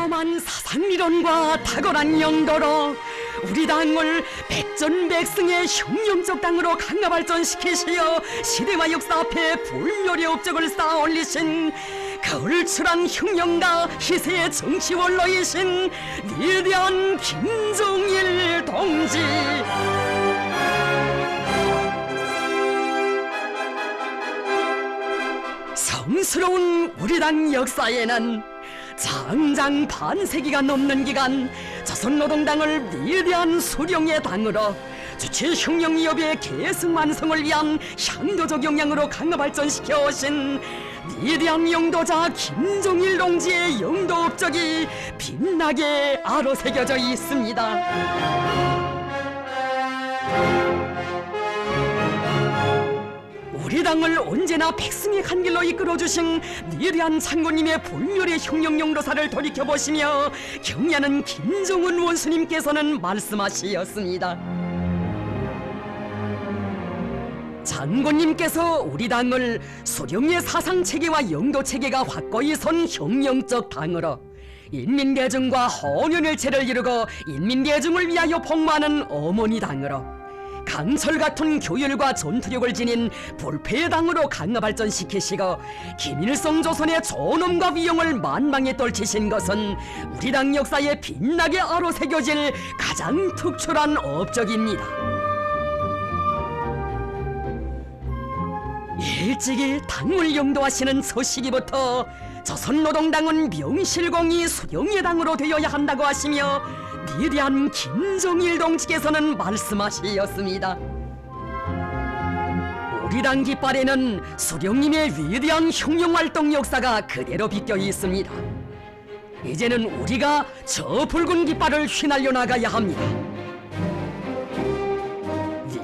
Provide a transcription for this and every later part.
위험한 사상이론과 탁월한 영도로 우리 당을 백전백승의 혁명적 당으로 강화발전시키시어 시대와 역사 앞에 불멸의 업적을 쌓아 올리신 걸출한 혁명가 희세의 정치원로이신 위대한 김종일 동지. 성스러운 우리 당 역사에는 장장 반세기가 넘는 기간 조선노동당을 위대한 수령의 당으로 주체혁명위협의 계승만성을 위한 향도적 역량으로 강화 발전시켜 오신 위대한 영도자 김종일 동지의 영도 업적이 빛나게 아로새겨져 있습니다. 우리 당을 언제나 백승의 간 길로 이끌어주신 위대한 창군님의 불멸의 혁명 영도사를 돌이켜보시며 경례하는 김정은 원수님께서는 말씀하시었습니다. 장군님께서 우리 당을 수령의 사상체계와 영도체계가 확고히 선 혁명적 당으로 인민대중과 혼연일체를 이루고 인민대중을 위하여 복무하는 어머니 당으로 강철 같은 교율과 전투력을 지닌 불패의 당으로 강화 발전시키시고 김일성 조선의 존엄과 위용을 만방에 떨치신 것은 우리 당 역사에 빛나게 아로새겨질 가장 특출한 업적입니다. 일찍이 당을 영도하시는 첫 시기부터 조선노동당은 명실공히 수령의 당으로 되어야 한다고 하시며 위대한 김종일 동지께서는 말씀하시었습니다. 우리 당 깃발에는 수령님의 위대한 혁명활동 역사가 그대로 비껴 있습니다. 이제는 우리가 저 붉은 깃발을 휘날려 나가야 합니다.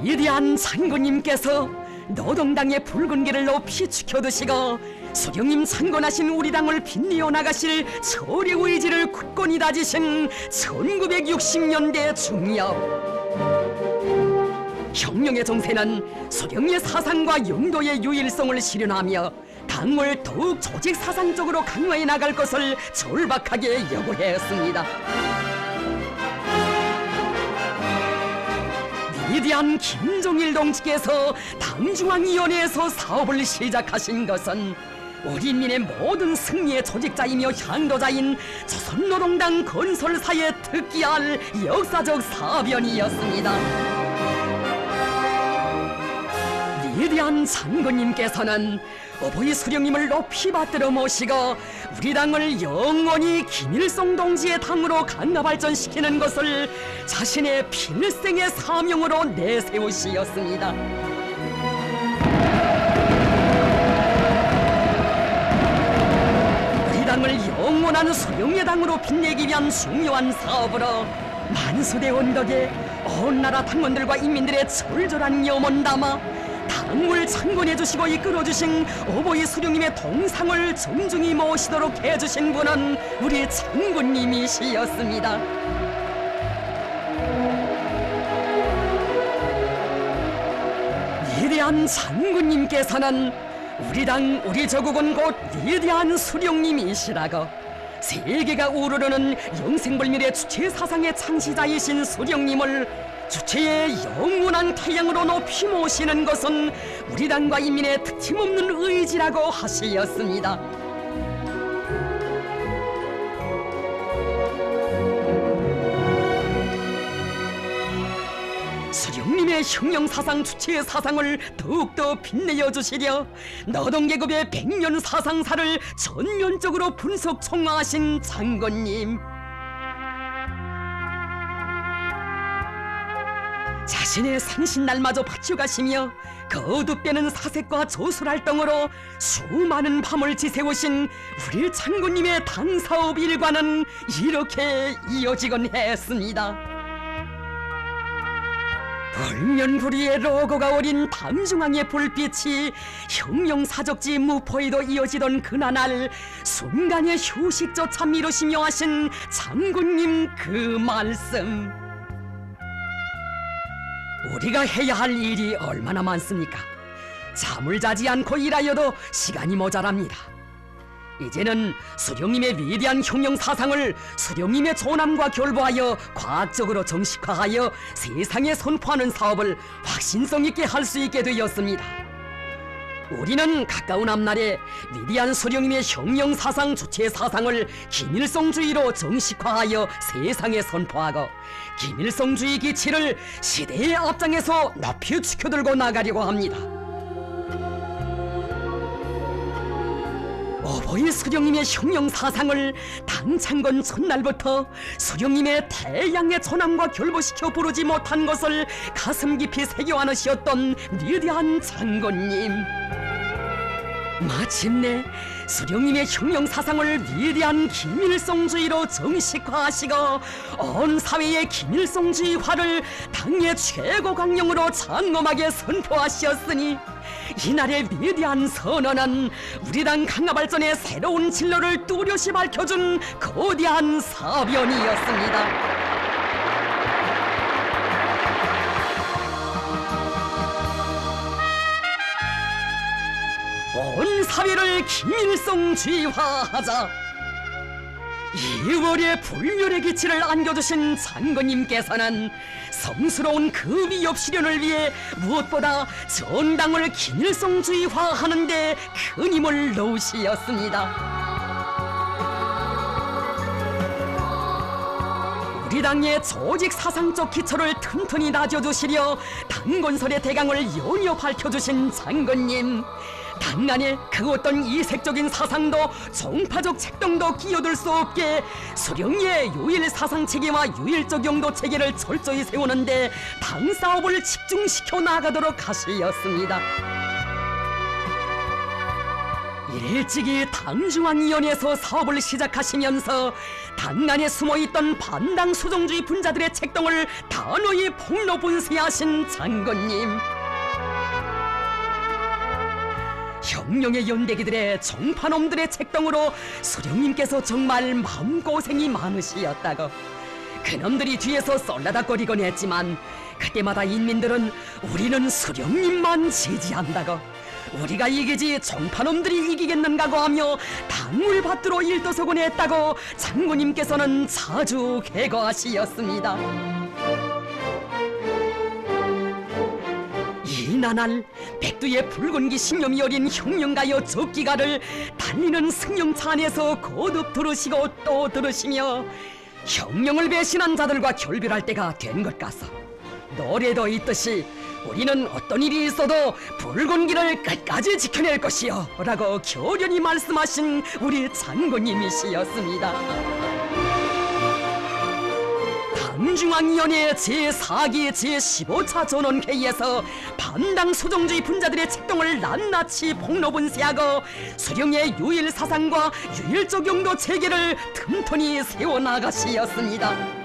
위대한 장군님께서 노동당의 붉은 길을 높이 지켜두시고 수령님 창건하신 우리 당을 빛내어 나가실 철의 의지를 굳건히 다지신 1960년대 중엽. 혁명의 정세는 수령의 사상과 영도의 유일성을 실현하며 당을 더욱 조직 사상적으로 강화해 나갈 것을 절박하게 요구했습니다. 위대한 김종일 동지께서 당중앙위원회에서 사업을 시작하신 것은 우리 인민의 모든 승리의 조직자이며 향도자인 조선노동당 건설사에 특기할 역사적 사변이었습니다. 위대한 장군님께서는 어버이 수령님을 높이 받들어 모시고 우리 당을 영원히 김일성 동지의 당으로 강화 발전시키는 것을 자신의 필생의 사명으로 내세우시었습니다. 우리 당을 영원한 수령의 당으로 빛내기 위한 중요한 사업으로 만수대 언덕에 온 나라 당원들과 인민들의 철저한 염원 담아 당을 창건해주시고 이끌어주신 어버이 수령님의 동상을 정중히 모시도록 해주신 분은 우리 장군님이시였습니다. 위대한 장군님께서는 우리 당 우리 조국은 곧 위대한 수령님이시라고 세계가 우러르는 영생불멸의 주체사상의 창시자이신 수령님을 주체의 영원한 태양으로 높이 모시는 것은 우리 당과 인민의 특침없는 의지라고 하시었습니다. 수령님의 혁명사상 주체의 사상을 더욱더 빛내어 주시려 노동계급의 백년 사상사를 전면적으로 분석 총화하신 장군님, 자신의 생신날마저 바쳐가시며 거듭되는 사색과 조술활동으로 수많은 밤을 지새우신 우리 장군님의 당사업 일과는 이렇게 이어지곤 했습니다. 불면불이의 로고가 어린 당중앙의 불빛이 혁명사적지 무포에도 이어지던 그나날 순간의 휴식조차 미루시며 하신 장군님 그 말씀, 우리가 해야 할 일이 얼마나 많습니까? 잠을 자지 않고 일하여도 시간이 모자랍니다. 이제는 수령님의 위대한 혁명 사상을 수령님의 존함과 결부하여 과학적으로 정식화하여 세상에 선포하는 사업을 확신성 있게 할 수 있게 되었습니다. 우리는 가까운 앞날에 위대한 수령님의 혁명 사상 주체 사상을 김일성주의로 정식화하여 세상에 선포하고 김일성주의 기치를 시대의 앞장에서 높이 지켜들고 나가려고 합니다. 어버이 수령님의 혁명 사상을 당창건 첫날부터 수령님의 태양의 전함과 결부시켜 부르지 못한 것을 가슴 깊이 새겨 안으셨던 위대한 장군님. 마침내 수령님의 혁명 사상을 위대한 김일성주의로 정식화하시고 온 사회의 김일성주의화를 당의 최고 강령으로 장엄하게 선포하셨으니 이날의 위대한 선언은 우리 당 강화 발전의 새로운 진로를 뚜렷이 밝혀준 거대한 사변이었습니다. 온 사회를 김일성주의화하자. 2월의 불멸의 기치를 안겨주신 장군님께서는 성스러운 그 위협 실현을 위해 무엇보다 전당을 김일성주의화하는 데 큰 힘을 놓으시었습니다. 우리 당의 조직 사상적 기초를 튼튼히 다져주시려 당 건설의 대강을 연이어 밝혀주신 장군님. 당 안에 그 어떤 이색적인 사상도 정파적 책동도 끼어들 수 없게 수령의 유일 사상체계와 유일적 용도체계를 철저히 세우는데 당 사업을 집중시켜 나가도록 하시었습니다. 일찍이 당중앙위원회에서 사업을 시작하시면서 당 안에 숨어있던 반당 수정주의 분자들의 책동을 단호히 폭로 분쇄하신 장군님. 혁명의 연대기들의 정파놈들의 책동으로 수령님께서 정말 마음고생이 많으시었다고. 그놈들이 뒤에서 썰라닥거리곤 했지만 그때마다 인민들은 우리는 수령님만 지지한다고, 우리가 이기지 정파놈들이 이기겠는가고 하며 당을 받들어 일도서곤 했다고 장군님께서는 자주 괴거하시었습니다. 이나날 백두의 붉은기 신념이 어린 혁명가여 적기가를 달리는 승용차 안에서 거듭 들으시고 또 들으시며 혁명을 배신한 자들과 결별할 때가 된 것 같소. 노래도 있듯이 우리는 어떤 일이 있어도 붉은 길을 끝까지 지켜낼 것이요 라고 결연히 말씀하신 우리 장군님이시였습니다. 당중앙위원회 제4기 제15차 전원회의에서 반당 수정주의 분자들의 책동을 낱낱이 폭로 분쇄하고 수령의 유일 사상과 유일적 용도 체계를 틈틈이 세워나가시었습니다.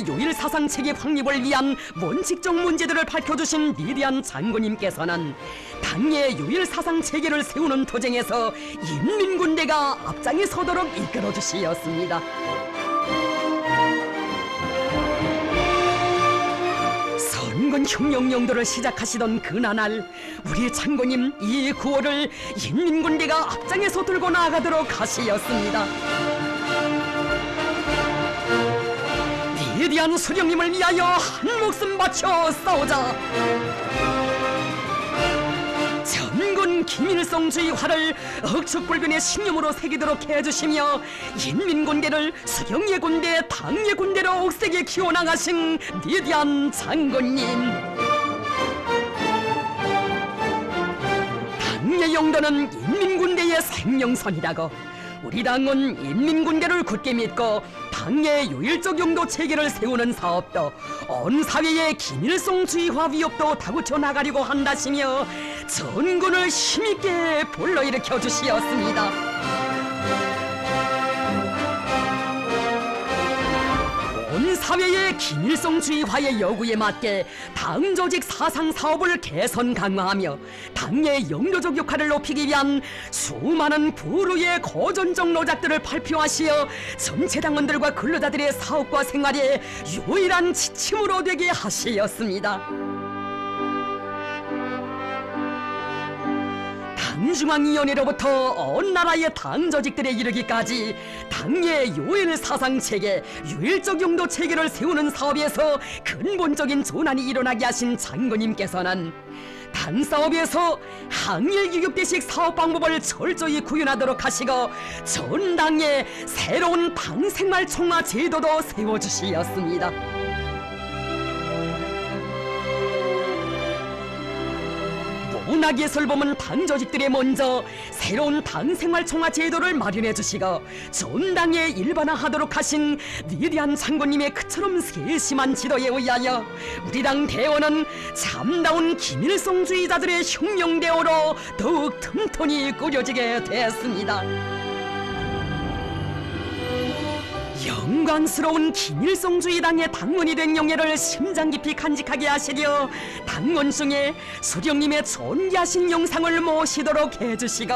유일 사상 체계 확립을 위한 원칙적 문제들을 밝혀주신 위대한 장군님께서는 당의 유일 사상 체계를 세우는 도쟁에서 인민군대가 앞장에 서도록 이끌어주시었습니다. 선군 혁명 용도를 시작하시던 그나날 우리 장군님 이 구호를 인민군대가 앞장에서 들고 나가도록 하시었습니다. 위대한 수령님을 위하여 한 목숨 바쳐 싸우자. 전군 김일성주의화를 억측불변의 신념으로 새기도록 해주시며 인민군대를 수령의 군대, 당의 군대로 옥색에 키워나가신 위대한 장군님. 당의 용도는 인민군대의 생명선이라고. 우리 당은 인민군대를 굳게 믿고 당의 유일적 용도 체계를 세우는 사업도 온 사회의 김일성주의화 위협도 다구쳐 나가려고 한다시며 전군을 힘있게 불러일으켜 주시었습니다. 온 사회의 김일성주의화의 요구에 맞게 당 조직 사상 사업을 개선 강화하며 당의 영도적 역할을 높이기 위한 수많은 불후의 고전적 노작들을 발표하시어 전체 당원들과 근로자들의 사업과 생활에 유일한 지침으로 되게 하시었습니다. 당중앙위원회로부터 온 나라의 당 조직들에 이르기까지 당의 요일 사상체계, 유일적 용도 체계를 세우는 사업에서 근본적인 전환이 일어나게 하신 장군님께서는 당 사업에서 항일규격대식 사업 방법을 철저히 구현하도록 하시고 전 당의 새로운 당생활 총화 제도도 세워주시었습니다. 문화예술부문 당 조직들에 먼저 새로운 당생활 총화 제도를 마련해 주시고 전당에 일반화하도록 하신 위대한 장군님의 그처럼 세심한 지도에 의하여 우리 당 대원은 참다운 김일성주의자들의 혁명대오로 더욱 튼튼히 꾸려지게 되었습니다. 영광스러운 김일성주의당의 당원이 된 영예를 심장 깊이 간직하게 하시려 당원 중에 수령님의 존귀하신 영상을 모시도록 해주시고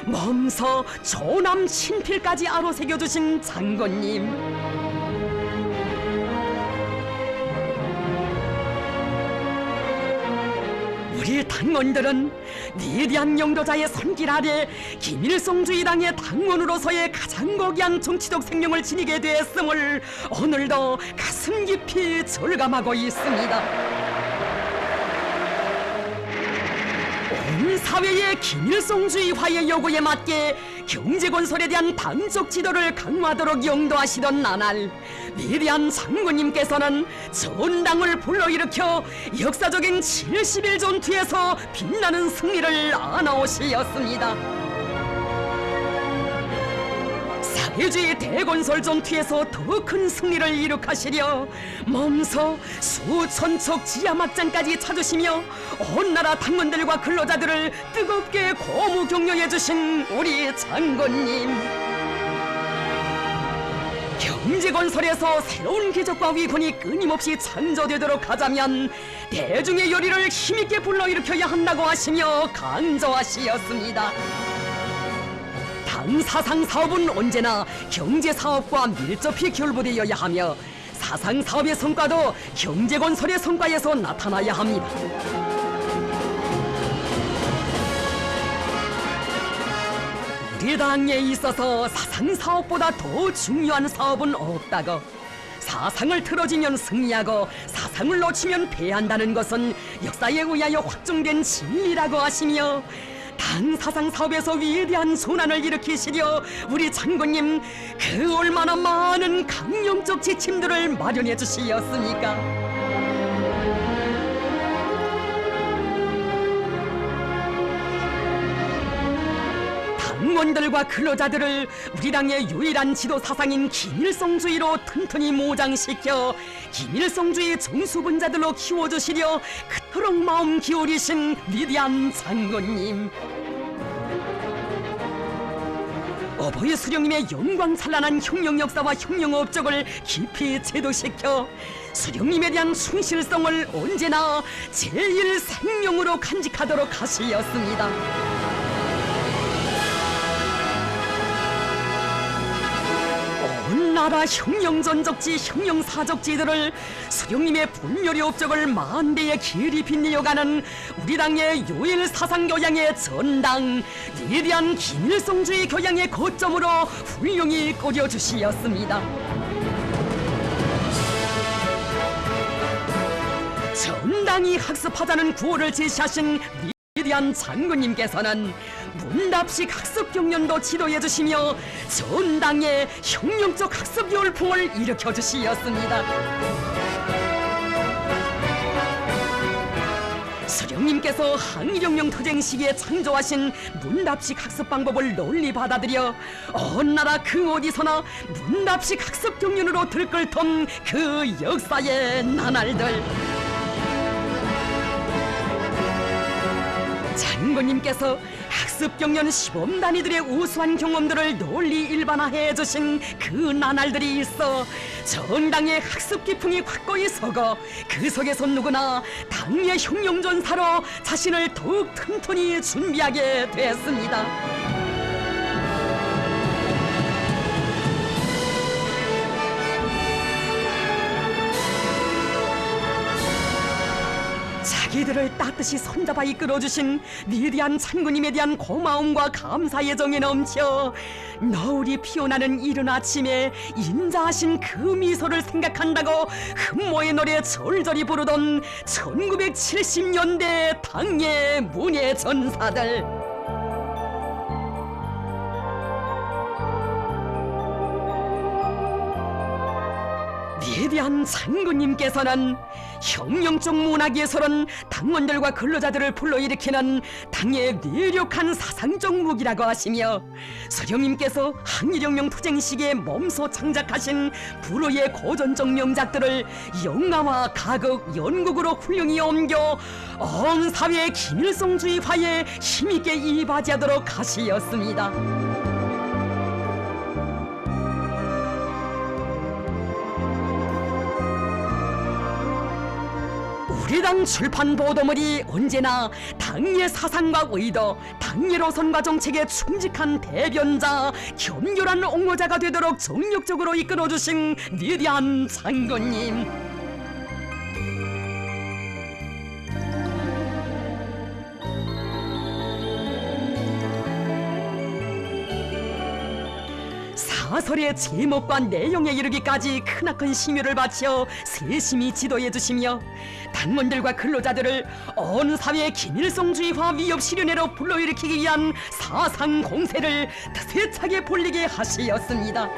몸서 조남 친필까지 아로새겨주신 장군님, 우리 당원들은 위대한 영도자의 손길 아래 김일성주의당의 당원으로서의 가장 고귀한 정치적 생명을 지니게 되었음을 오늘도 가슴 깊이 절감하고 있습니다. 온 사회의 김일성주의화의 요구에 맞게 경제건설에 대한 당적 지도를 강화하도록 영도하시던 나날, 위대한 장군님께서는 전당을 불러일으켜 역사적인 70일 전투에서 빛나는 승리를 안아오시었습니다. 사회주의 대건설 전투에서 더 큰 승리를 이룩하시려 몸소 수천 척 지하막장까지 찾으시며 온 나라 당원들과 근로자들을 뜨겁게 고무 격려해 주신 우리 장군님, 경제건설에서 새로운 기적과 위건이 끊임없이 창조되도록 하자면 대중의 열의를 힘있게 불러일으켜야 한다고 하시며 강조하시었습니다. 당 사상 사업은 언제나 경제 사업과 밀접히 결부되어야 하며 사상 사업의 성과도 경제 건설의 성과에서 나타나야 합니다. 우리 당에 있어서 사상 사업보다 더 중요한 사업은 없다고, 사상을 틀어지면 승리하고 사상을 놓치면 패한다는 것은 역사에 의하여 확정된 진리라고 하시며 당 사상 사업에서 위대한 전환을 일으키시려 우리 장군님 그 얼마나 많은 강령적 지침들을 마련해 주시었습니까? 당원들과 근로자들을 우리 당의 유일한 지도 사상인 김일성주의로 튼튼히 모장시켜 김일성주의 정수분자들로 키워주시려 그토록 마음 기울이신 위대한 장군님, 어버이 수령님의 영광찬란한 혁명 역사와 혁명 업적을 깊이 제도시켜 수령님에 대한 충실성을 언제나 제일 생명으로 간직하도록 하시었습니다. 온 나라 혁명전적지 혁명사적지들을 수령님의 불멸의 업적을 만대에 길이 빛내어가는 우리 당의 요일 사상교양의 전당, 위대한 김일성주의 교양의 거점으로 훌륭히 꾸려주시었습니다. 전당이 학습하자는 구호를 제시하신 위대한 장군님께서는 문답식 학습 경연도 지도해 주시며 전당의 혁명적 학습 열풍을 일으켜 주시었습니다. 수령님께서 항일혁명 투쟁 시기에 창조하신 문답식 학습 방법을 널리 받아들여 온 나라 그 어디서나 문답식 학습 경연으로 들끓던 그 역사의 나날들, 장군님께서 학습 경연 시범 단위들의 우수한 경험들을 널리 일반화해 주신 그 나날들이 있어 전당의 학습 기풍이 확고히 서고 그 속에서 누구나 당의 혁명전사로 자신을 더욱 튼튼히 준비하게 됐습니다. 자기들을 따뜻이 손잡아 이끌어주신 위대한 장군님에 대한 고마움과 감사의 정이 넘쳐 너울이 피어나는 이른 아침에 인자하신 그 미소를 생각한다고 흠모의 노래 절절히 부르던 1970년대 당의 문예 전사들. 위대한 장군님께서는 혁명적 문화예술은 당원들과 근로자들을 불러일으키는 당의 뇌력한 사상적 무기라고 하시며 서령님께서 항일혁명 투쟁 시기에 몸소 창작하신 불후의 고전적 명작들을 영화와 가극, 연극으로 훌륭히 옮겨 온 사회의 김일성주의화에 힘있게 이바지하도록 하시었습니다. 우리 당 출판 보도물이 언제나 당의 사상과 의도, 당의 노선과 정책에 충직한 대변자, 겸손한 옹호자가 되도록 정력적으로 이끌어주신 위대한 장군님. 사설의 제목과 내용에 이르기까지 크나큰 심혈을 바쳐 세심히 지도해 주시며 당원들과 근로자들을 온 사회의 김일성주의화 위협 실현회로 불러일으키기 위한 사상 공세를 세차게 벌리게 하시었습니다.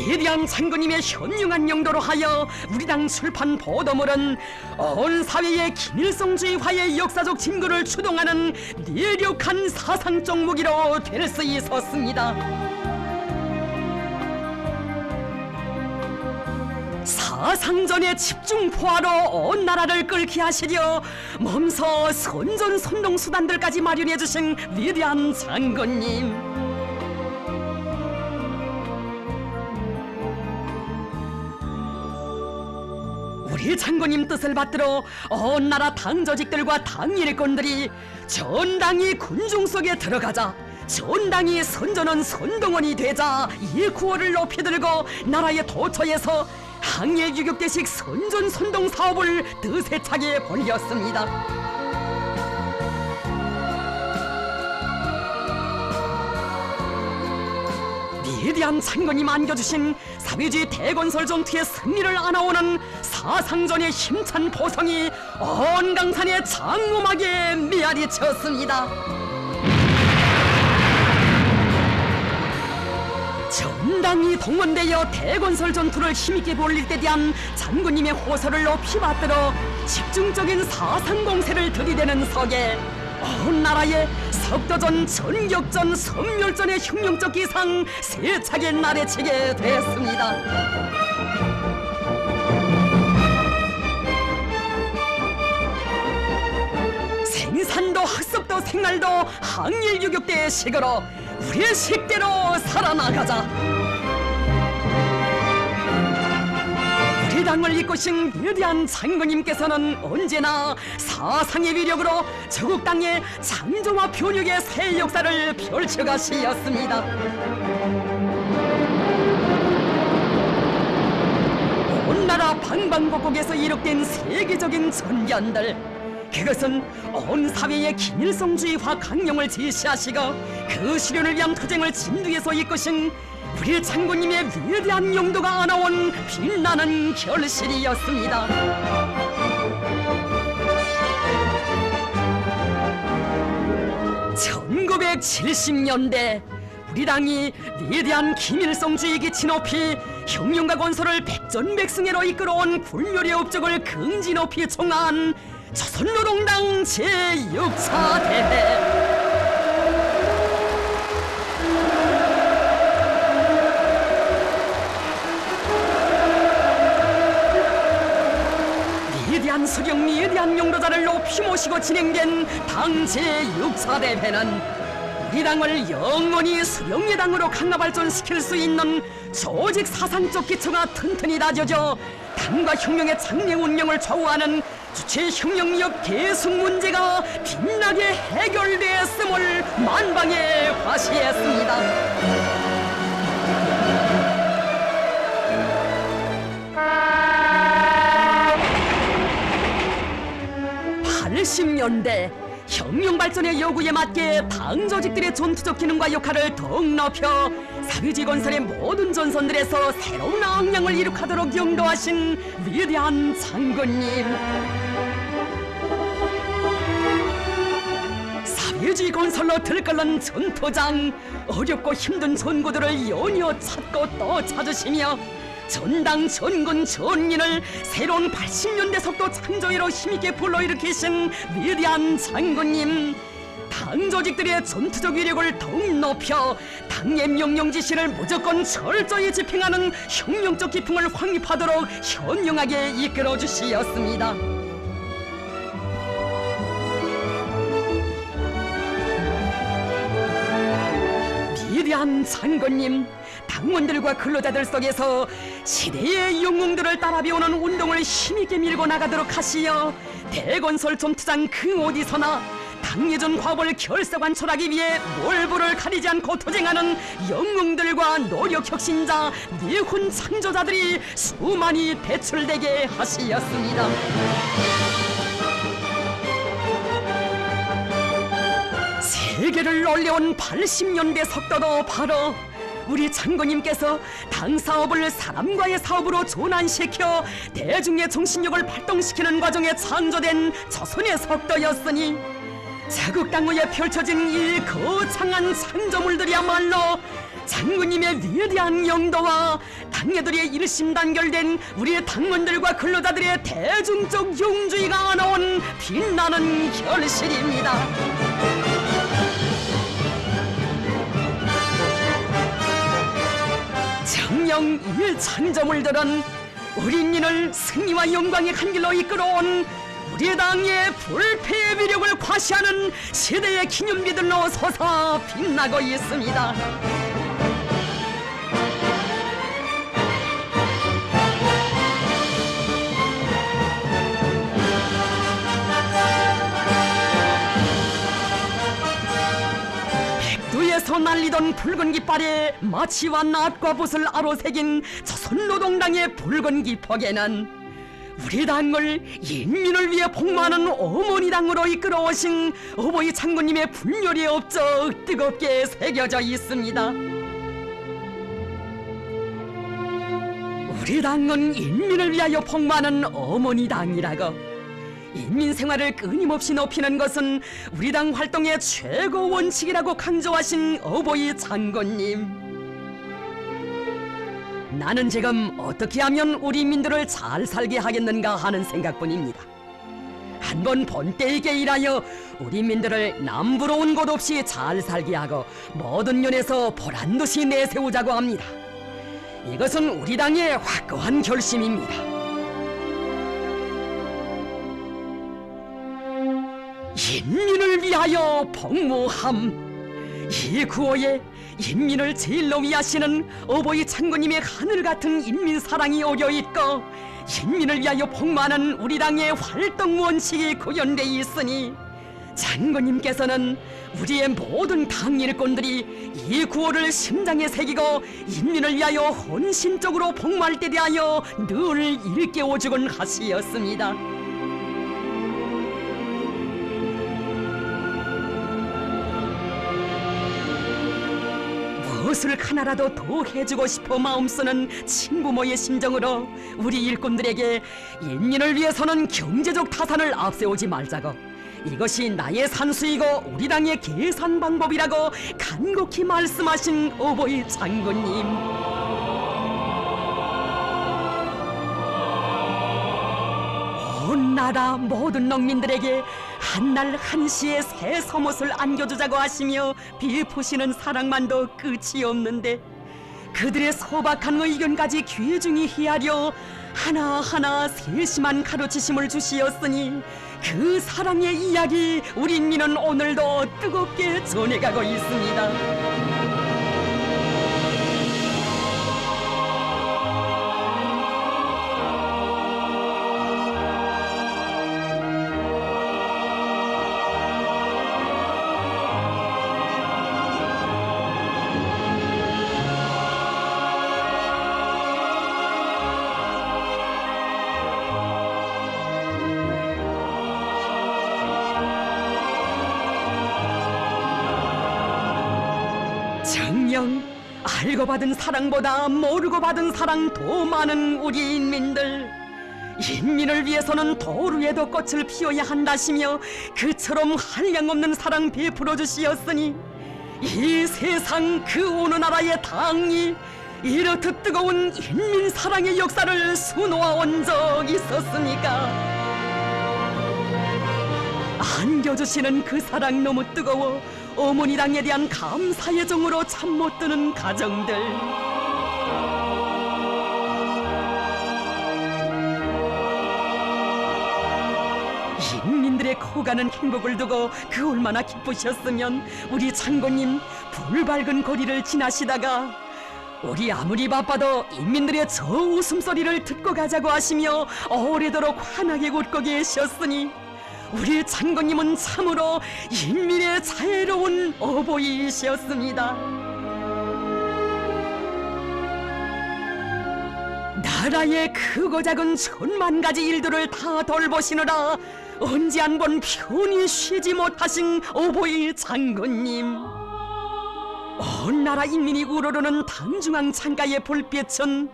위대한 장군님의 현명한 용도로 하여 우리 당 출판 보도물은 온 사회의 김일성주의화의 역사적 진구를 추동하는 뇌력한 사상적 무기로 될 수 있었습니다. 사상전의 집중포화로 온 나라를 끓게 하시려 몸소 선전선동수단들까지 마련해 주신 위대한 장군님. 우리 장군님 뜻을 받들어 온 나라 당조직들과 당일권들이 전당이 군중 속에 들어가자 전당이 선전원 선동원이 되자 이 구호를 높이 들고 나라의 도처에서 항일 유격대식 선전 선동 사업을 드세차게 벌였습니다. 위대한 장군님 안겨주신 사회주의 대건설 전투의 승리를 안아오는 사상전의 힘찬 보성이 온 강산의 장엄하게 메아리쳤습니다. 전당이 동원되어 대건설 전투를 힘있게 벌릴 때 대한 장군님의 호소를 높이 받들어 집중적인 사상 공세를 들이대는 석에 온 나라의 석도전, 전격전, 섬멸전의 혁명적 기상 세차게 나래치게 됐습니다. 생산도 학습도 생활도 항일 유격대의 식으로 우리의 식대로 살아나가자. 우리 당을 이끄신 위대한 장군님께서는 언제나 사상의 위력으로 저국 땅의 창조와 변혁의 새 역사를 펼쳐가시었습니다. 온 나라 방방곡곡에서 이룩된 세계적인 전견들, 그것은 온 사회의 김일성주의화 강령을 제시하시고 그 실현을 위한 투쟁을 진두에서 이끄신 우리 장군님의 위대한 용도가 안아온 빛나는 결실이었습니다. (1970년대) 우리 당이 위대한 김일성주의 기치 높이 혁명과 건설을 백전백승회로 이끌어온 굴멸의 업적을 긍지 높이 총한 조선노동당 제6차 대회. 위대한 수령 위대한 용도자를 높이 모시고 진행된 당 제6차 대회는 우리 당을 영원히 수령의 당으로 강화발전시킬 수 있는 조직 사상적 기초가 튼튼히 다져져 당과 혁명의 장래 운명을 좌우하는 주체 혁명력 계승 문제가 빛나게 해결되었음을 만방에 과시했습니다. 80년대 혁명 발전의 요구에 맞게 당 조직들의 전투적 기능과 역할을 더욱 높여 사회주의 건설의 모든 전선들에서 새로운 악량을 이룩하도록 영도하신 위대한 장군님. 사회주의 건설로 들끓는 전투장, 어렵고 힘든 전구들을 연이어 찾고 또 찾으시며 전당 전군 전민을 새로운 80년대 속도 창조회로 힘있게 불러일으키신 위대한 장군님. 당 조직들의 전투적 위력을 더욱 높여 당의 명령 지시를 무조건 철저히 집행하는 혁명적 기풍을 확립하도록 현명하게 이끌어 주시었습니다. 위대한 장군님, 당원들과 근로자들 속에서 시대의 영웅들을 따라 배우는 운동을 힘있게 밀고 나가도록 하시어 대건설 전투장 그 어디서나 당예전 과업을 결사관철하기 위해 몰부를 가리지 않고 투쟁하는 영웅들과 노력 혁신자, 내훈 창조자들이 수많이 배출되게 하시었습니다. 세계를 놀려온 80년대 속도도 바로 우리 장군님께서 당 사업을 사람과의 사업으로 전환시켜 대중의 정신력을 발동시키는 과정에 창조된 조선의 속도였으니 자국 당후에 펼쳐진 이 거창한 창조물들이야말로 장군님의 위대한 영도와 당예들의 일심단결된 우리 당원들과 근로자들의 대중적 용주의가 안아온 빛나는 결실입니다. 정령 이 창조물들은 우리 인민을 승리와 영광의 한 길로 이끌어온 우리 당의 불패의 위력을 과시하는 시대의 기념비들로 솟아 빛나고 있습니다. 백두에서 날리던 붉은 깃발에 마치와 낫과 붓을 아로새긴 조선노동당의 붉은 기폭에는 우리 당을 인민을 위해 복무하는 어머니 당으로 이끌어오신 어버이 장군님의 분열의 업적 뜨겁게 새겨져 있습니다. 우리 당은 인민을 위하여 복무하는 어머니 당이라고, 인민 생활을 끊임없이 높이는 것은 우리 당 활동의 최고 원칙이라고 강조하신 어버이 장군님. 나는 지금 어떻게 하면 우리 인민들을 잘 살게 하겠는가 하는 생각뿐입니다. 한번 본때있게 일하여 우리 인민들을 남부러운 곳 없이 잘 살게 하고 모든 면에서 보란듯이 내세우자고 합니다. 이것은 우리 당의 확고한 결심입니다. 인민을 위하여 복무함, 이 구호에 인민을 제일로 위하시는 어버이 장군님의 하늘같은 인민사랑이 어겨있고 인민을 위하여 복무하는 우리 당의 활동 원칙이 구현되어 있으니 장군님께서는 우리의 모든 당 일꾼들이 이 구호를 심장에 새기고 인민을 위하여 헌신적으로 복무할 때 대하여 늘 일깨워주곤 하시었습니다. 무엇을 하나라도 더 해주고 싶어 마음 쓰는 친부모의 심정으로 우리 일꾼들에게 인민을 위해서는 경제적 타산을 앞세우지 말자고, 이것이 나의 산수이고 우리 당의 계산 방법이라고 간곡히 말씀하신 어버이 장군님. 온 나라 모든 농민들에게 한날 한시에 새 섬옷을 안겨주자고 하시며 베푸시는 사랑만도 끝이 없는데, 그들의 소박한 의견까지 귀중히 헤아려 하나하나 세심한 가르치심을 주시었으니 그 사랑의 이야기 우리 인민은 오늘도 뜨겁게 전해가고 있습니다. 정녕 알고 받은 사랑보다 모르고 받은 사랑 더 많은 우리 인민들, 인민을 위해서는 도루에도 꽃을 피워야 한다시며 그처럼 한량없는 사랑 베풀어 주시었으니 이 세상 그 어느 나라의 당이 이렇듯 뜨거운 인민 사랑의 역사를 수놓아 온 적 있었습니까? 안겨주시는 그 사랑 너무 뜨거워 어머니 당에 대한 감사의 정으로 잠 못 드는 가정들, 인민들의 커가는 행복을 두고 그 얼마나 기쁘셨으면 우리 장군님 불밝은 거리를 지나시다가 우리 아무리 바빠도 인민들의 저 웃음소리를 듣고 가자고 하시며 오래도록 환하게 웃고 계셨으니 우리 장군님은 참으로 인민의 자애로운 어버이이셨습니다. 나라의 크고 작은 천만 가지 일들을 다 돌보시느라 언제 한 번 편히 쉬지 못하신 어버이 장군님, 온 나라 인민이 우러르는 단중앙 창가의 불빛은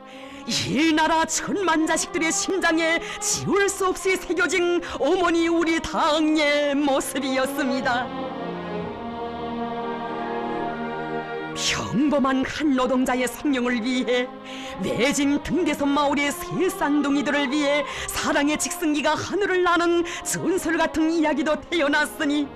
이 나라 천만 자식들의 심장에 지울 수 없이 새겨진 어머니 우리 당의 모습이었습니다. 평범한 한 노동자의 생명을 위해, 외진 등대섬 마을의 새 쌍둥이들을 위해 사랑의 직승기가 하늘을 나는 전설 같은 이야기도 태어났으니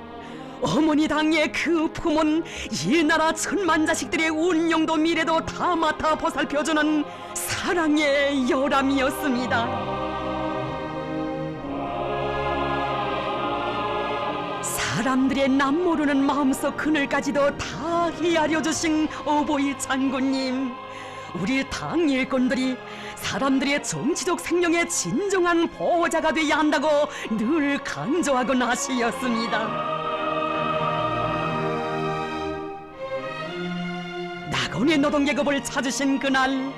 어머니 당의 그 품은 이 나라 천만 자식들의 운명도 미래도 다 맡아 보살펴주는 사랑의 열함이었습니다. 사람들의 남모르는 마음속 그늘까지도 다 헤아려 주신 어버이 장군님, 우리 당 일꾼들이 사람들의 정치적 생명의 진정한 보호자가 되어야 한다고 늘 강조하곤 하시었습니다. 낙원의 노동계급을 찾으신 그날,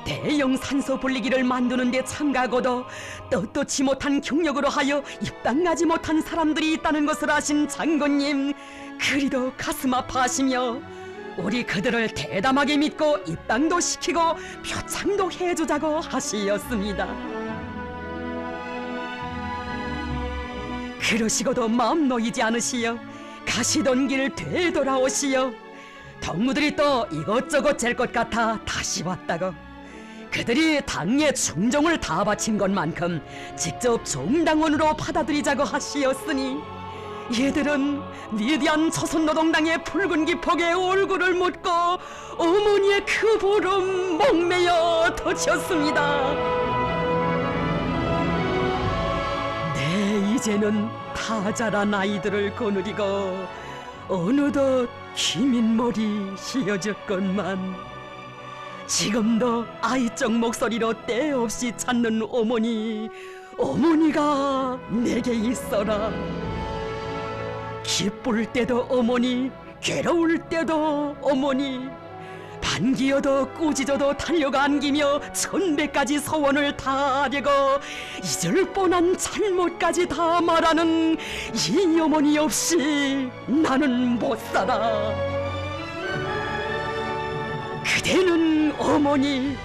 대형 산소 분리기를 만드는 데 참가하고도 떳떳지 못한 경력으로 하여 입당하지 못한 사람들이 있다는 것을 아신 장군님, 그리도 가슴 아파하시며 우리 그들을 대담하게 믿고 입당도 시키고 표창도 해주자고 하시었습니다. 그러시고도 마음 놓이지 않으시어 가시던 길 되돌아오시어 동무들이 또 이것저것 잴 것 같아 다시 왔다고, 그들이 당에 충정을 다 바친 것만큼 직접 정당원으로 받아들이자고 하시었으니 얘들은 위대한 조선노동당의 붉은 기폭에 얼굴을 묻고 어머니의 그 보름 목매어 터쳤습니다. 네, 이제는 다 자란 아이들을 거느리고 어느덧 긴 머리 휘어졌건만 지금도 아이적 목소리로 때없이 찾는 어머니, 어머니가 내게 있어라. 기쁠 때도 어머니, 괴로울 때도 어머니, 반기어도 꾸짖어도 달려가 안기며 1000배까지 소원을 다하려고 잊을 뻔한 잘못까지 다 말하는 이 어머니 없이 나는 못 살아. 그대는 어머니,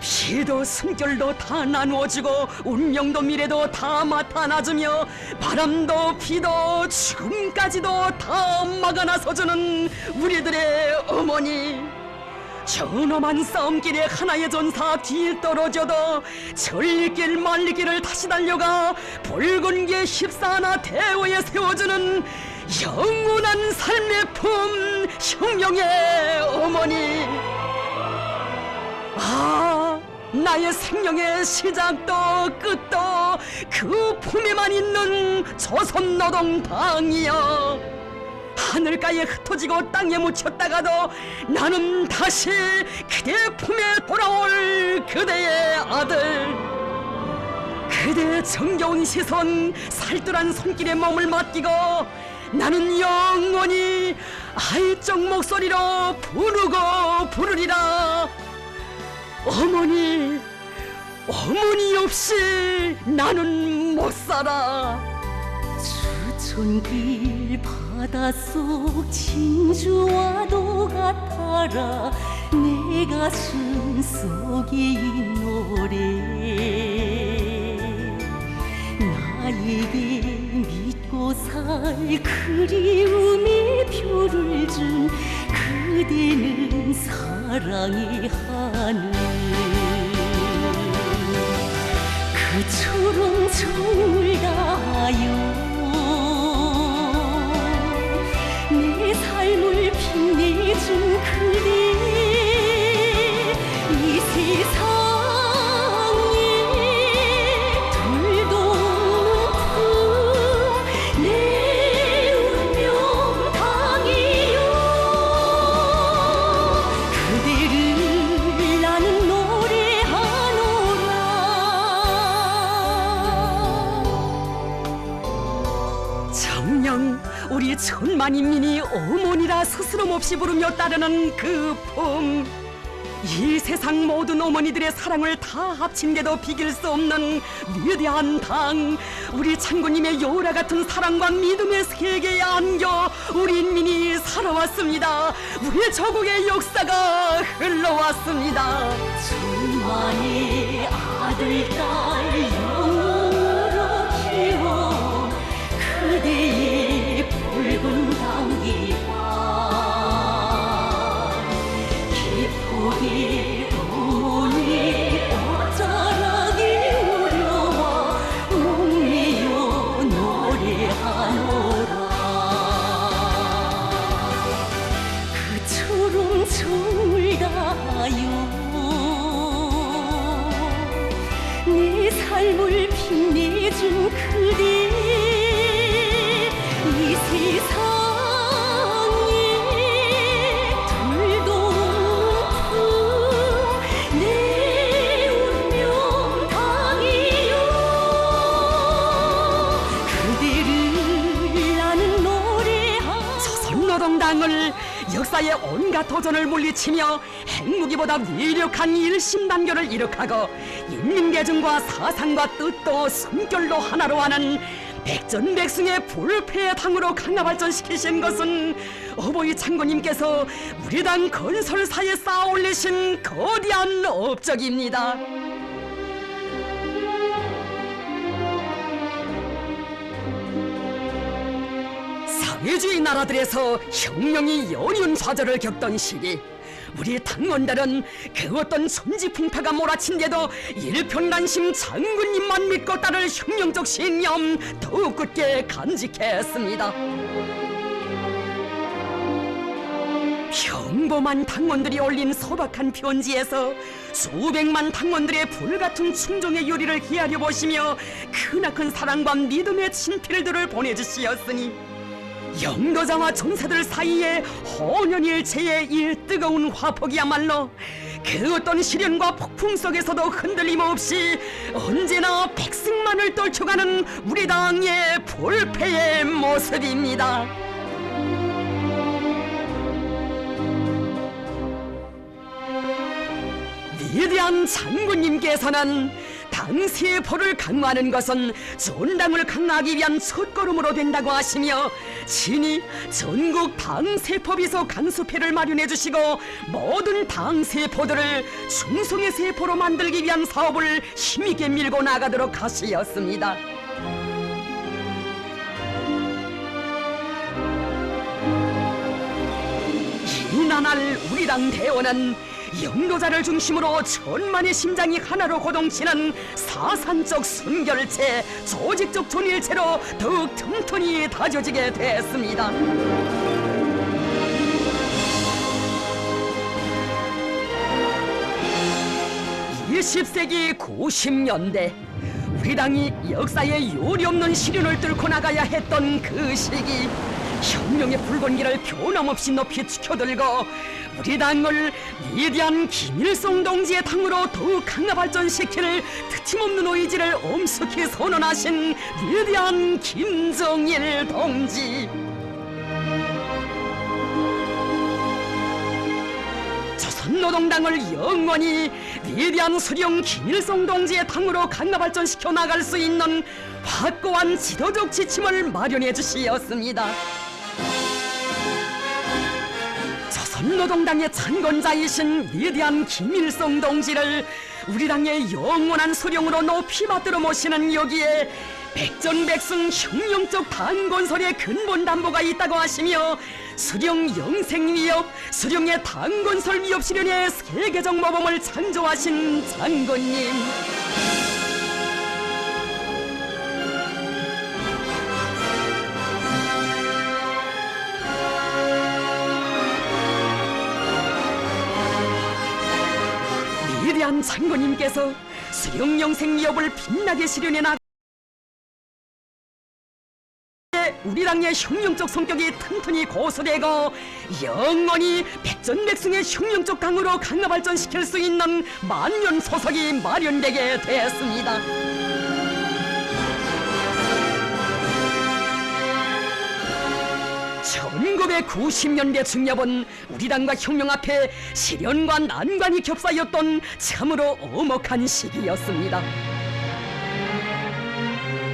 피도 숨결도 다 나누어주고 운명도 미래도 다 맡아놔주며 바람도 비도 죽음까지도 다 막아나서주는 우리들의 어머니, 저놈한 싸움길에 하나의 전사 뒤에 떨어져도 전리길 말리길을 다시 달려가 붉은 게 14나 대오에 세워주는 영원한 삶의 품 혁명의 어머니, 아, 나의 생명의 시작도 끝도 그 품에만 있는 조선노동당이여. 하늘가에 흩어지고 땅에 묻혔다가도 나는 다시 그대 품에 돌아올 그대의 아들. 그대의 정겨운 시선, 살뜰한 손길에 몸을 맡기고 나는 영원히 아이적 목소리로 부르고 부르리라. 어머니, 어머니 없이 나는 못 살아. 추천길 바닷속 진주와도 같아라. 내 가슴 속에 이 노래 나에게 믿고 살 그리움의 표를 준 그대는 사랑의 하늘. 그처럼 정을 다하여 내 삶을 빛내준 그대. 이 세상에 둘도 없는 내 운명 당이요. 그대를 나는 노래하노라. 정녕 우리 천만인민이 어머니라 스스럼 없이 부르며 따르는 그 품. 이 세상 모든 어머니들의 사랑을 다 합친데도 비길 수 없는 위대한 당. 우리 창구님의 요라 같은 사랑과 믿음의 세계에 안겨 우리 인민이 살아왔습니다. 우리 조국의 역사가 흘러왔습니다. 천만의 아들 딸 영웅으로 키워 그대의 붉은 당기와 기쁘게 어머니 옷자락이 우려와 목매여 노래하노라. 그처럼 정을 다하여 내 삶을 빛내준 그대. 이 세상에 둘도 없는 내 운명 당이요. 그대를 나는 노래하노라. 조선노동당을 역사의 온갖 도전을 물리치며 핵무기보다 위력한 일심단결을 이룩하고 인민계중과 사상과 뜻도 숨결로 하나로 하는 백전백승의 불패의 당으로 강화발전시키신 것은 어버이 창구님께서 우리 당 건설사에 쌓아올리신 거대한 업적입니다. 사회주의 나라들에서 혁명이 연이은좌절을 겪던 시기, 우리 당원들은 그 어떤 천지풍파가 몰아친데도 일편단심 장군님만 믿고 따를 혁명적 신념 더욱 굳게 간직했습니다. 평범한 당원들이 올린 소박한 편지에서 수백만 당원들의 불같은 충정의 요리를 헤아려 보시며 크나큰 사랑과 믿음의 친필들을 보내주시었으니 영도자와 전사들 사이에 혼연일체의 이 뜨거운 화폭이야말로 그 어떤 시련과 폭풍 속에서도 흔들림 없이 언제나 백승만을 떨쳐가는 우리 당의 불패의 모습입니다. 위대한 장군님께서는 당 세포를 강화하는 것은 전당을 강화하기 위한 첫걸음으로 된다고 하시며 친히 전국 당 세포비서 강수패를 마련해 주시고 모든 당 세포들을 충성의 세포로 만들기 위한 사업을 힘있게 밀고 나가도록 하시었습니다. 이나날 우리 당 대원은 영도자를 중심으로 천만의 심장이 하나로 고동치는 사산적 순결체, 조직적 존일체로 더욱 튼튼히 다져지게 됐습니다. 20세기 90년대 우리 당이 역사에 요리없는 시련을 뚫고 나가야 했던 그 시기, 혁명의 붉은 길을 변함없이 높이 지켜들고 우리 당을 위대한 김일성 동지의 당으로 더욱 강화 발전시킬 트임없는 의지를 엄숙히 선언하신 위대한 김정일 동지. 조선노동당을 영원히 위대한 수령 김일성 동지의 당으로 강화 발전시켜 나갈 수 있는 확고한 지도적 지침을 마련해 주시었습니다. 조선노동당의 창건자이신 위대한 김일성 동지를 우리 당의 영원한 수령으로 높이 받들어 모시는 여기에 백전백승 혁명적 당 건설의 근본 담보가 있다고 하시며 수령 영생위협, 수령의 당 건설 위협 실현의 세계적 모범을 창조하신 장군님. 위대한 장군님께서 수령 영생 위협을 빛나게 실현해 나가 우리 당의 혁명적 성격이 튼튼히 고수되고 영원히 백전백승의 혁명적 당으로 강화 발전시킬 수 있는 만년 소석이 마련되게 되었습니다. (1990년대) 중엽은 우리 당과 혁명 앞에 시련과 난관이 겹사였던 참으로 엄혹한 시기였습니다.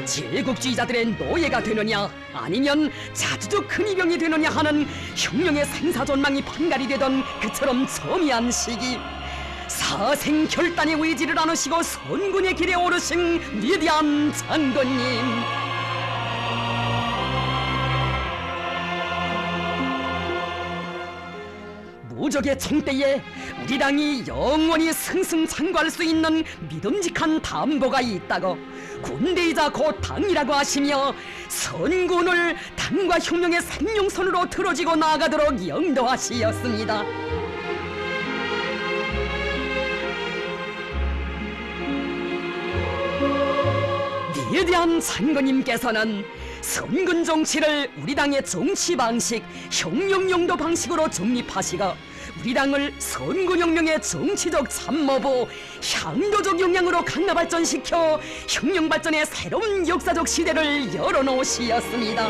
제국주의자들의 노예가 되느냐 아니면 자주적 근위병이 되느냐 하는 혁명의 생사존망이 판가리 되던 그처럼 첨예한 시기, 사생결단의 의지를 나누시고 선군의 길에 오르신 위대한 장군님. 무적의 총대에 우리 당이 영원히 승승장구할 수 있는 믿음직한 담보가 있다고 군대이자 곧 당이라고 하시며 선군을 당과 혁명의 생명선으로 틀어지고 나아가도록 영도하시었습니다. 위대한 장군님께서는 선군 정치를 우리 당의 정치 방식, 혁명 용도 방식으로 정립하시고 우리 당을 선군혁명의 정치적 참모부, 향도적 역량으로 강화 발전시켜 혁명 발전의 새로운 역사적 시대를 열어놓으시었습니다.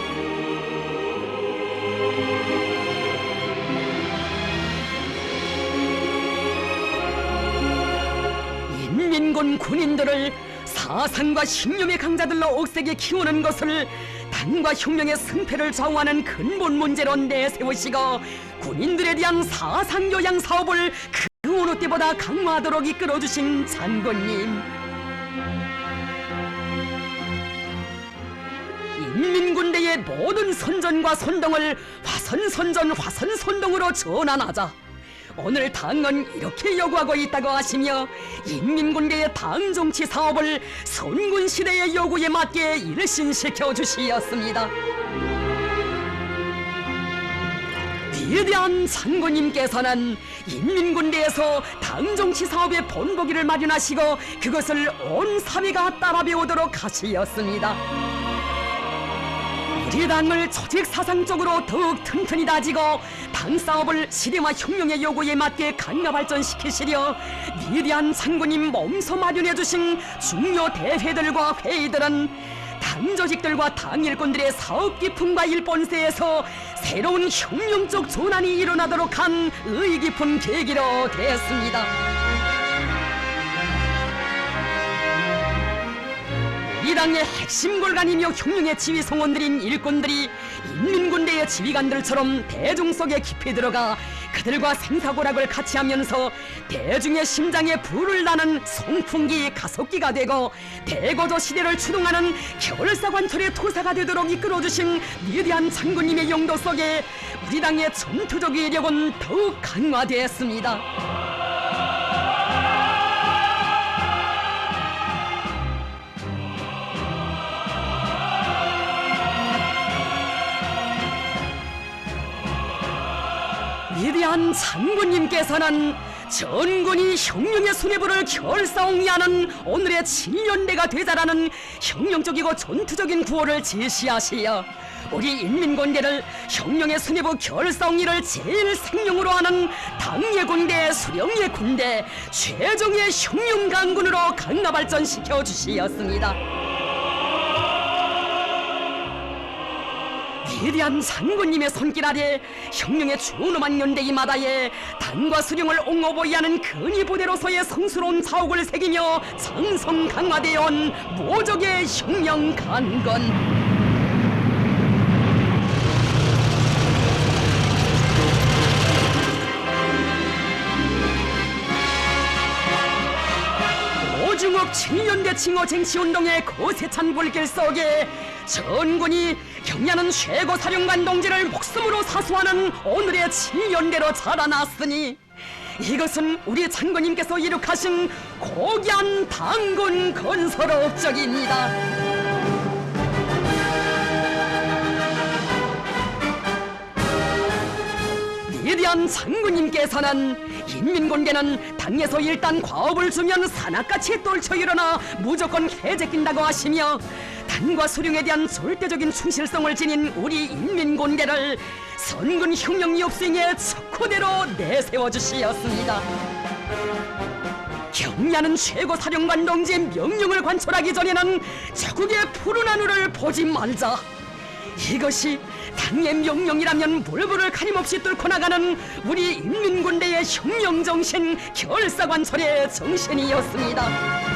인민군 군인들을 사상과 신념의 강자들로 억세게 키우는 것을 당과 혁명의 승패를 좌우하는 근본 문제로 내세우시고 군인들에 대한 사상교양 사업을 그 어느 때보다 강화하도록 이끌어주신 장군님. 인민군대의 모든 선전과 선동을 화선선전 화선선동으로 전환하자 오늘 당은 이렇게 요구하고 있다고 하시며 인민군대의 당정치 사업을 선군시대의 요구에 맞게 일신시켜 주시었습니다. 위대한 장군님께서는 인민군대에서 당정치 사업의 본보기를 마련하시고 그것을 온 사회가 따라 배우도록 하시었습니다. 우리 당을 조직 사상적으로 더욱 튼튼히 다지고 당 사업을 시대와 혁명의 요구에 맞게 강화 발전시키시려 위대한 장군님 몸소 마련해 주신 중요 대회들과 회의들은 당 조직들과 당 일꾼들의 사업 기품과 일본세에서 새로운 혁명적 전환이 일어나도록 한 의의 깊은 계기로 되었습니다. 이 당의 핵심 골간이며 혁명의 지휘 성원들인 일꾼들이 인민군대의 지휘관들처럼 대중 속에 깊이 들어가 그들과 생사고락을 같이 하면서 대중의 심장에 불을 나는 송풍기 가속기가 되고 대거조 시대를 추동하는 결사관철의 투사가 되도록 이끌어주신 위대한 장군님의 용도 속에 우리 당의 전투적 위력은 더욱 강화되었습니다. 위대한 장군님께서는 전군이 혁명의 수뇌부를 결사옹이하는 오늘의 7년대가 되자라는 혁명적이고 전투적인 구호를 제시하시어 우리 인민군대를 혁명의 수뇌부 결사옹이를 제일 생명으로 하는 당의 군대, 수령의 군대, 최종의 혁명 강군으로 강화발전시켜 주시었습니다. 위대한 장군님의 손길 아래 혁명의 준엄한 연대기 마다에 당과 수령을 옹호보이하는 근위부대로서의 성스러운 자욱을 새기며 장성 강화되어 온 모적의 혁명 강건. 오중옥 7년대 칭호 쟁취운동의 거세찬 불길 속에 전군이 경야는 최고사령관 동지를 목숨으로 사수하는 오늘의 7년대로 자라났으니 이것은 우리 장군님께서 이룩하신 고귀한 당군 건설 업적입니다. 위대한 장군님께서는 인민군대는 당에서 일단 과업을 주면 산악같이 떨쳐 일어나 무조건 해제낀다고 하시며 당과 수령에 대한 절대적인 충실성을 지닌 우리 인민군대를 선군 혁명 역수행의 척후대로 내세워 주시었습니다. 경야는 최고사령관 동지의 명령을 관철하기 전에는 적국의 푸른 하늘을 보지 말자. 이것이 당의 명령이라면 물불을 가림없이 뚫고 나가는 우리 인민군대의 혁명정신, 결사관철의 정신이었습니다.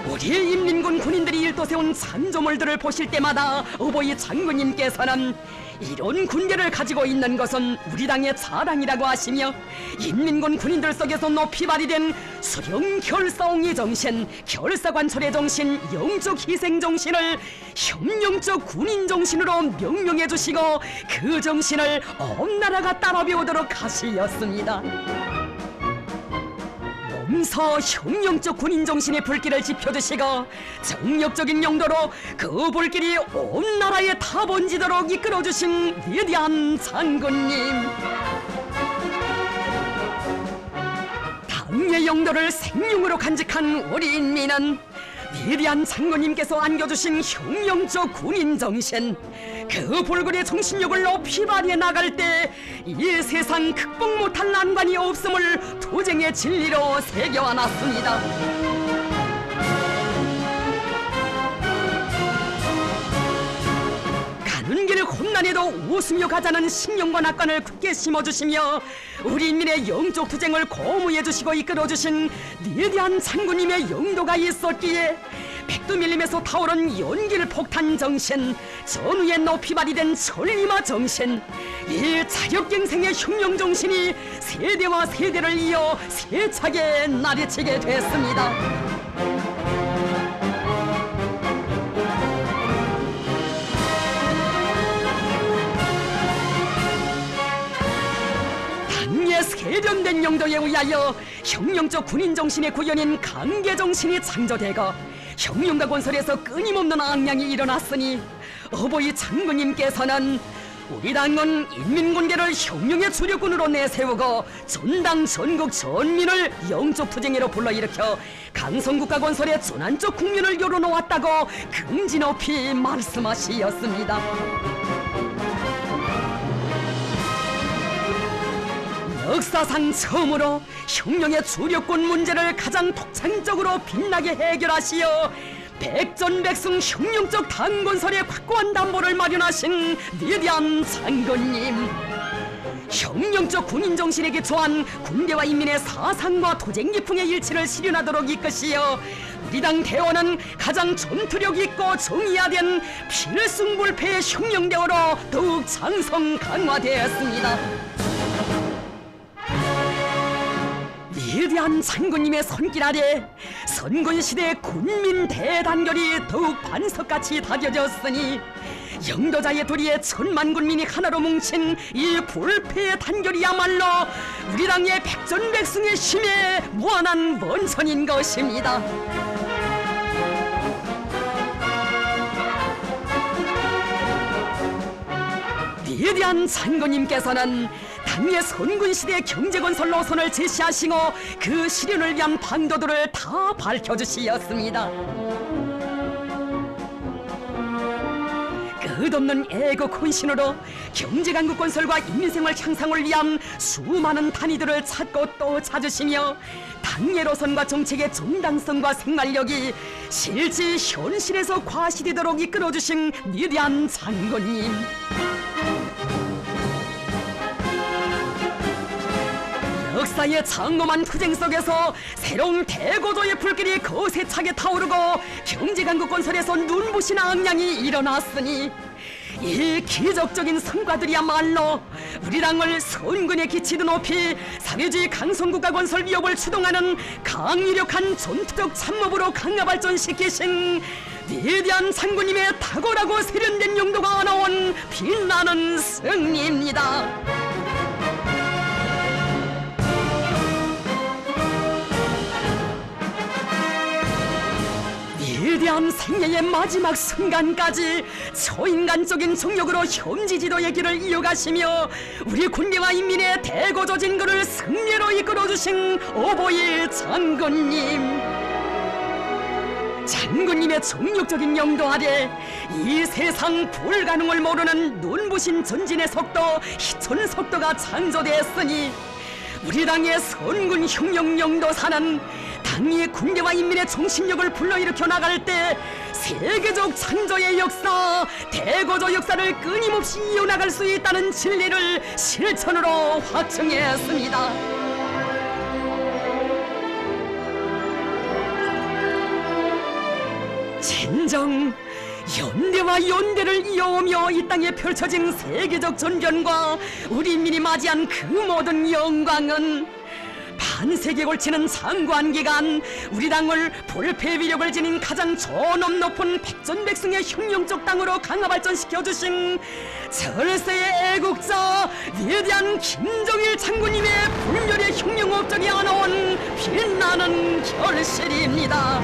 우리 인민군 군인들이 일도 세운 잔조물들을 보실 때마다 어버이 장군님께서는 이런 군대를 가지고 있는 것은 우리 당의 자랑이라고 하시며 인민군 군인들 속에서 높이 발휘된 수령 결사옹의 정신, 결사관철의 정신, 영적 희생 정신을 혁명적 군인 정신으로 명명해 주시고 그 정신을 온 나라가 따라 배우도록 하시었습니다. 몸서 혁명적 군인 정신의 불길을 지펴주시고 정력적인 용도로 그 불길이 온 나라에 다 번지도록 이끌어주신 위대한 장군님. 당의 용도를 생명으로 간직한 우리 인민은 위대한 장군님께서 안겨주신 혁명적 군인 정신, 그 불굴의 정신력을 높이 발휘해 나갈 때 이 세상 극복 못할 난관이 없음을 투쟁의 진리로 새겨놨습니다. 가는 길 험난에도 웃으며 가자는 신념과 낙관을 굳게 심어주시며 우리 인민의 영적 투쟁을 고무해주시고 이끌어주신 위대한 장군님의 영도가 있었기에 백두밀림에서 타오른 연길 폭탄 정신, 전후에 높이 발휘된 천리마 정신, 이 자력갱생의 혁명 정신이 세대와 세대를 이어 세차게 나리치게 됐습니다. 당의 세련된 용도에 의하여 혁명적 군인 정신의 구현인 강계 정신이 창조되고 혁명가 건설에서 끊임없는 악량이 일어났으니 어버이 장군님께서는 우리 당은 인민군대를 혁명의 주력군으로 내세우고 전당 전국 전민을 영적 투쟁으로 불러일으켜 강성국가 건설의 전환적 국면을 열어놓았다고 긍지 높이 말씀하시었습니다. 역사상 처음으로 혁명의 주력군 문제를 가장 독창적으로 빛나게 해결하시어 백전백승 혁명적 당건설의 확고한 담보를 마련하신 위대한 장군님. 혁명적 군인 정신에 기초한 군대와 인민의 사상과 투쟁 기풍의 일치를 실현하도록 이끄시어 우리 당 대원은 가장 전투력 있고 정의화된 필승불패의 혁명대원으로 더욱 장성 강화되었습니다. 위대한 장군님의 손길 아래 선군시대 군민 대단결이 더욱 반석같이 다져졌으니 영도자의 도리에 천만 군민이 하나로 뭉친 이 불패의 단결이야말로 우리 당의 백전백승의 힘에 무한한 원천인 것입니다. 위대한 장군님께서는 당의 선군시대 경제건설 노선을 제시하시고 그 실현을 위한 방도들을 다 밝혀주시었습니다. 끝없는 애국 헌신으로 경제강국 건설과 인민생활 향상을 위한 수많은 단위들을 찾고 또 찾으시며 당의 노선과 정책의 정당성과 생활력이 실제 현실에서 과시되도록 이끌어주신 위대한 장군님. 역사의 장엄한 투쟁 속에서 새로운 대고조의 불길이 거세차게 타오르고 경제강국 건설에서 눈부신 악량이 일어났으니 이 기적적인 성과들이야말로 우리 당을 선군의 기치도 높이 사회주의 강성국가 건설 위협을 추동하는 강력한 전투적 참모부로 강화 발전시키신 위대한 장군님의 탁월하고 세련된 용도가 나온 빛나는 승리입니다. 위대한 생애의 마지막 순간까지 초인간적인 정력으로 현지지도의 길을 이어가시며 우리 군대와 인민의 대고조 진거를 승리로 이끌어주신 오보일 장군님. 장군님의 정력적인 영도 아래 이 세상 불가능을 모르는 눈부신 전진의 속도, 희촌 속도가 창조되었으니 우리 당의 선군 혁명 영도사는 당의 군대와 인민의 정신력을 불러일으켜 나갈 때 세계적 창조의 역사, 대고조 역사를 끊임없이 이어나갈 수 있다는 진리를 실천으로 확증했습니다. 진정 연대와 연대를 이어오며 이 땅에 펼쳐진 세계적 전변과 우리 인민이 맞이한 그 모든 영광은 반세기에 걸치는 장관 기간 우리 당을 볼패 위력을 지닌 가장 존엄 높은 백전백승의 혁명적 당으로 강화 발전시켜주신 절세의 애국자 위대한 김정일 장군님의 불멸의 혁명 업적이 안아온 빛나는 결실입니다.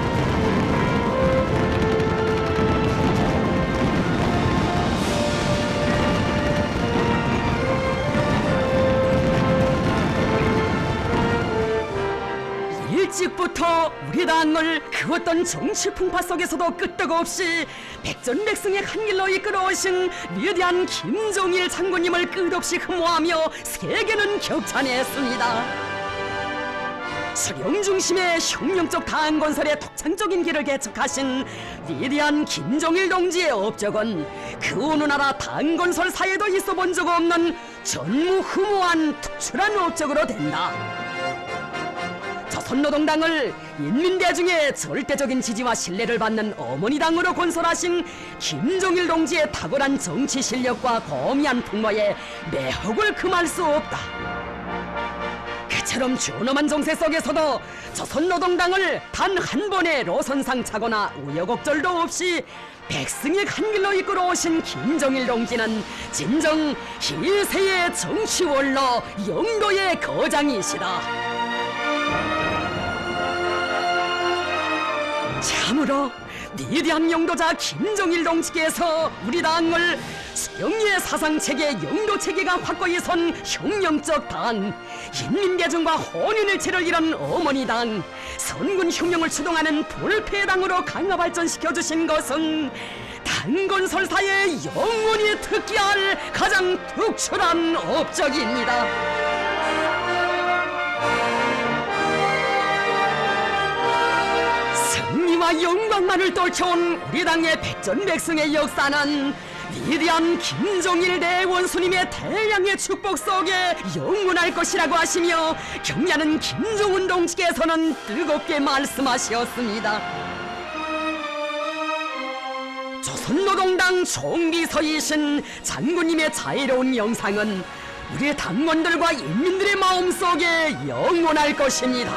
일찍부터 우리 당을 그 어떤 정치 풍파 속에서도 끄떡없이 백전백승의 한 길로 이끌어오신 위대한 김정일 장군님을 끝없이 흠모하며 세계는 격찬했습니다. 수령 중심의 혁명적 당 건설의 독창적인 길을 개척하신 위대한 김정일 동지의 업적은 그 어느 나라 당 건설사에도 있어 본 적 없는 전무후무한 특출한 업적으로 된다. 조선노동당을 인민대중의 절대적인 지지와 신뢰를 받는 어머니당으로 건설하신 김정일 동지의 탁월한 정치 실력과 고미한 풍모에 매혹을 금할 수 없다. 그처럼 존엄한 정세 속에서도 조선노동당을 단 한 번의 노선상 차거나 우여곡절도 없이 백승의 한 길로 이끌어오신 김정일 동지는 진정 희세의 정치원로 영도의 거장이시다. 참으로 위대한 영도자 김정일 동지께서 우리 당을 수령의 사상체계 영도체계가 확고히 선 혁명적 당, 인민대중과 혼인일체를 이룬 어머니당, 선군 혁명을 추동하는 볼패당으로 강화 발전시켜주신 것은 당건설사에 영원히 특기할 가장 특출한 업적입니다. 승리와 영광만을 떨쳐온 우리 당의 백전백승의 역사는 위대한 김정일 대원수님의 태양의 축복 속에 영원할 것이라고 하시며 경례하는 김정은 동지께서는 뜨겁게 말씀하셨습니다. 조선노동당 총비서이신 장군님의 자애로운 영상은 우리 당원들과 인민들의 마음속에 영원할 것입니다.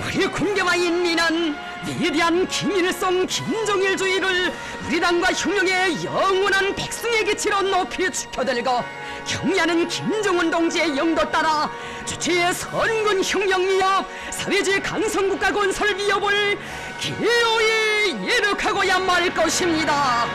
우리 군대와 인민은 위대한 김일성 김정일주의를 우리 당과 혁명의 영원한 백승의 기치로 높이 지켜들고 경례하는 김정은 동지의 영도 따라 주체의 선군 혁명 위협, 사회주의 강성국가 건설 위협을 기어이 이룩하고야 말 것입니다.